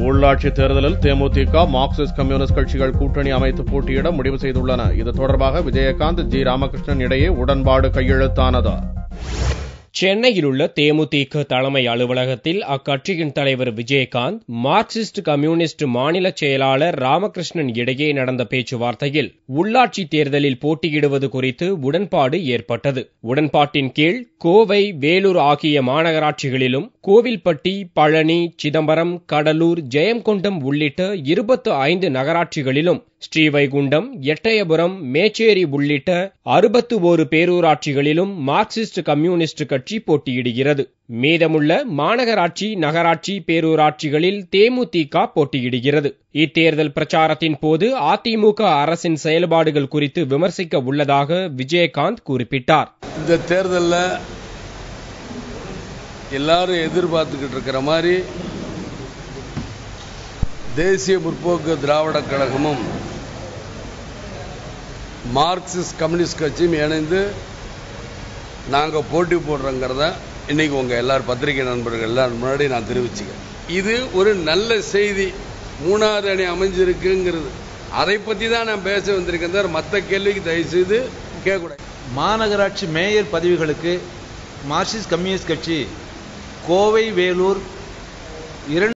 உள்ளாட்சி தேர்தலில் தேமுதிக, Marxist communist கட்சிகள் கூட்டணி அமைத்து போட்டியிட முடிவு செய்துள்ளன. இது தொடர்பாக விஜயகாந்த், ஜி. ராமகிருஷ்ணன் இடையே உடன்பாடு கையெழுத்தானது. சென்னையில் உள்ள தேமுதிக தலைமை அலுவலகத்தில் அக்கட்சியின் தலைவர் விஜயகாந்த், மார்க்சிஸ்ட் கம்யூனிஸ்ட் மாநில செயலாளர் ராமகிருஷ்ணன் இடையே நடந்த பேச்சுவார்த்தையில் உள்ளாட்சி தேர்தலில் போட்டியிடுவது குறித்து உடன்பாடு ஏற்பட்டது. உடன்பாட்டின் கீழ் கோவை, வேலூர் ஆகிய மாநகராட்சிகளிலும், கோவில்பட்டி, பழனி, சிதம்பரம், கடலூர், ஜெயங்கொண்டம் உள்ளிட்ட 25 நகராட்சிகளிலும், ஸ்ரீவைகுண்டம், எட்டயபுரம், மேச்சேரி உள்ளிட்ட 61 பேரூராட்சிகளிலும் மார்க்சிஸ்ட் கம்யூனிஸ்ட் கட்சி போட்டியிடுகிறது. மீதமுள்ள மாநகராட்சி, நகராட்சி, பேரூராட்சிகளில் தேமுதிக போட்டியிடுகிறது. இத்தேர்தல் பிரச்சாரத்தின் போது அதிமுக அரசின் செயல்பாடுகள் குறித்து விமர்சிக்க உள்ளதாக விஜயகாந்த் குறிப்பிட்டார். இந்த தேர்தலில் எல்லாரும் எதிர்பார்த்துக்கிட்டு இருக்கிற மாதிரி தேசிய முற்போக்கு திராவிட கழகமும் மார்க்சிஸ்ட் கம்யூனிஸ்ட் கட்சியும் இணைந்து நாங்கள் போட்டி போடுறோங்கிறத இன்னைக்கு உங்கள் எல்லாரும் பத்திரிகை நண்பர்கள் எல்லாரும் முன்னாடி நான் தெரிவிச்சுக்கிறேன். இது ஒரு நல்ல செய்தி. 3வது அணி அமைஞ்சிருக்குங்கிறது, அதை பற்றி தான் நான் பேச வந்திருக்கேன் தவிர மற்ற கேள்விக்கு தயவுசெய்து கேட்கக்கூடாது. மாநகராட்சி மேயர் பதவிகளுக்கு மார்க்சிஸ்ட் கம்யூனிஸ்ட் கட்சி கோவை, வேலூர் 2